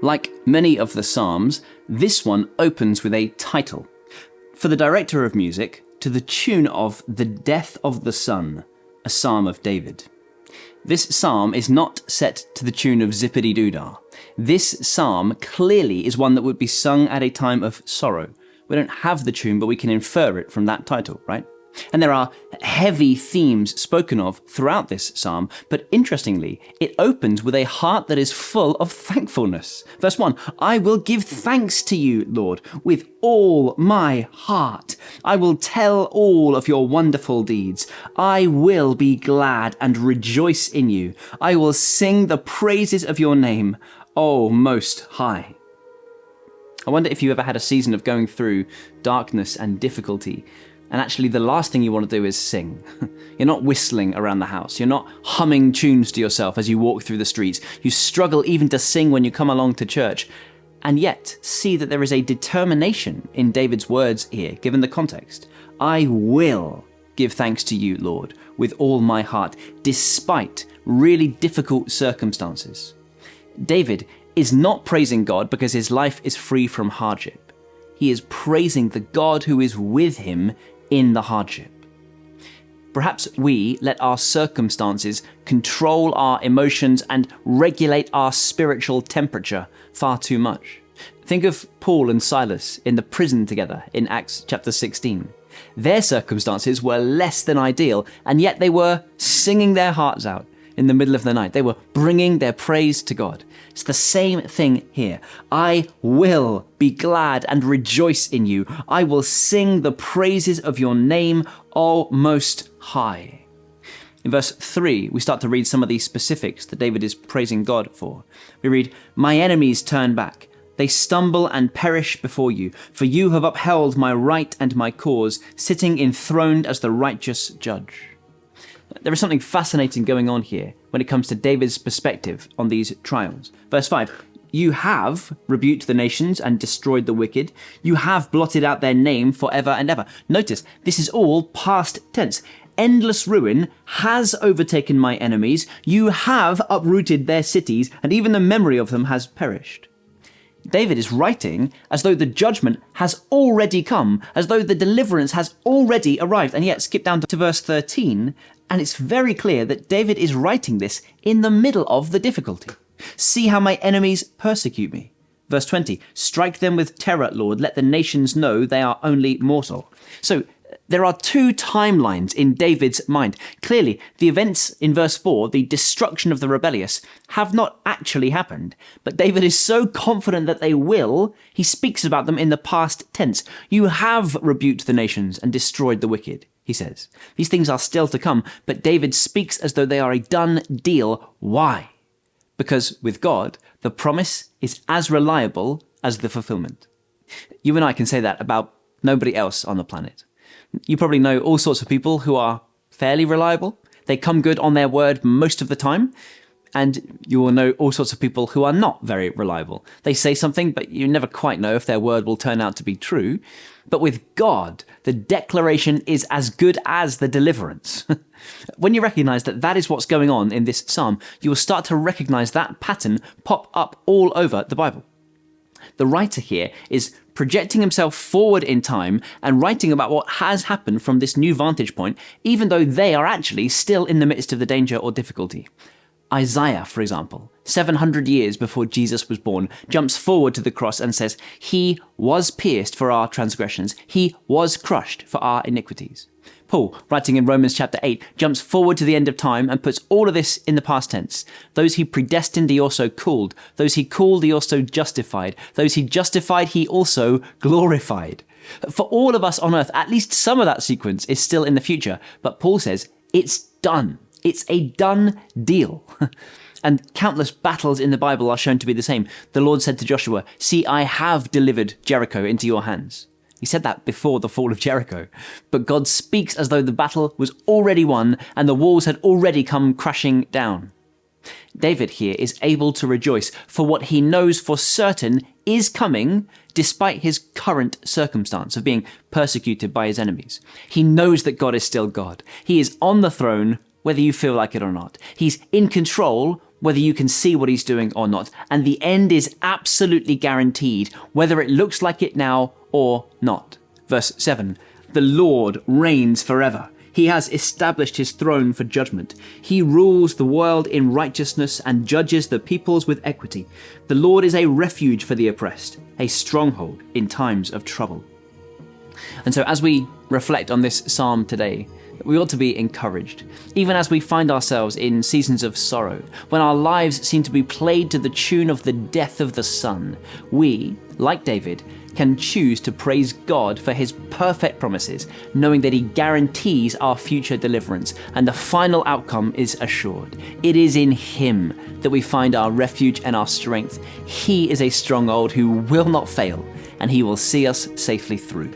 Like many of the Psalms, this one opens with a title. For the director of music, to the tune of The Death of the Son, a Psalm of David. This psalm is not set to the tune of Zippity-Doo-Dah. This psalm clearly is one that would be sung at a time of sorrow. We don't have the tune, but we can infer it from that title, right? And there are heavy themes spoken of throughout this psalm, but interestingly, it opens with a heart that is full of thankfulness. Verse 1, I will give thanks to you, Lord, with all my heart. I will tell all of your wonderful deeds. I will be glad and rejoice in you. I will sing the praises of your name, O Most High. I wonder if you ever had a season of going through darkness and difficulty, and actually the last thing you want to do is sing. You're not whistling around the house. You're not humming tunes to yourself as you walk through the streets. You struggle even to sing when you come along to church. And yet, see that there is a determination in David's words here, given the context. I will give thanks to you, Lord, with all my heart, despite really difficult circumstances. David is not praising God because his life is free from hardship. He is praising the God who is with him in the hardship. Perhaps we let our circumstances control our emotions and regulate our spiritual temperature far too much. Think of Paul and Silas in the prison together in Acts chapter 16. Their circumstances were less than ideal, and yet they were singing their hearts out in the middle of the night. They were bringing their praise to God. It's the same thing here. I will be glad and rejoice in you. I will sing the praises of your name, O Most High. In verse 3, we start to read some of these specifics that David is praising God for. We read, my enemies turn back. They stumble and perish before you, for you have upheld my right and my cause, sitting enthroned as the righteous judge. There is something fascinating going on here when it comes to David's perspective on these trials. Verse 5, you have rebuked the nations and destroyed the wicked. You have blotted out their name forever and ever. Notice, this is all past tense. Endless ruin has overtaken my enemies. You have uprooted their cities, and even the memory of them has perished. David is writing as though the judgment has already come, as though the deliverance has already arrived. And yet, skip down to verse 13, and it's very clear that David is writing this in the middle of the difficulty. See how my enemies persecute me. Verse 20, strike them with terror, Lord. Let the nations know they are only mortal. So there are two timelines in David's mind. Clearly, the events in verse 4, the destruction of the rebellious, have not actually happened. But David is so confident that they will, he speaks about them in the past tense. You have rebuked the nations and destroyed the wicked, he says. These things are still to come, but David speaks as though they are a done deal. Why? Because with God, the promise is as reliable as the fulfillment. You and I can say that about nobody else on the planet. You probably know all sorts of people who are fairly reliable. They come good on their word most of the time. And you will know all sorts of people who are not very reliable. They say something, but you never quite know if their word will turn out to be true. But with God, the declaration is as good as the deliverance. When you recognize that that is what's going on in this psalm, you will start to recognize that pattern pop up all over the Bible. The writer here is projecting himself forward in time and writing about what has happened from this new vantage point, even though they are actually still in the midst of the danger or difficulty. Isaiah, for example, 700 years before Jesus was born, jumps forward to the cross and says, he was pierced for our transgressions, he was crushed for our iniquities. Paul, writing in Romans chapter 8, jumps forward to the end of time and puts all of this in the past tense. Those he predestined, he also called. Those he called, he also justified. Those he justified, he also glorified. For all of us on earth, at least some of that sequence is still in the future. But Paul says, it's done. It's a done deal. And countless battles in the Bible are shown to be the same. The Lord said to Joshua, see, I have delivered Jericho into your hands. He said that before the fall of Jericho. But God speaks as though the battle was already won and the walls had already come crashing down. David here is able to rejoice for what he knows for certain is coming despite his current circumstance of being persecuted by his enemies. He knows that God is still God. He is on the throne whether you feel like it or not. He's in control whether you can see what he's doing or not. And the end is absolutely guaranteed, whether it looks like it now or not. Verse 7, the Lord reigns forever. He has established his throne for judgment. He rules the world in righteousness and judges the peoples with equity. The Lord is a refuge for the oppressed, a stronghold in times of trouble. And so as we reflect on this psalm today, we ought to be encouraged, even as we find ourselves in seasons of sorrow, when our lives seem to be played to the tune of the death of the Son. We, like David, can choose to praise God for his perfect promises, knowing that he guarantees our future deliverance, and the final outcome is assured. It is in him that we find our refuge and our strength. He is a stronghold who will not fail, and he will see us safely through.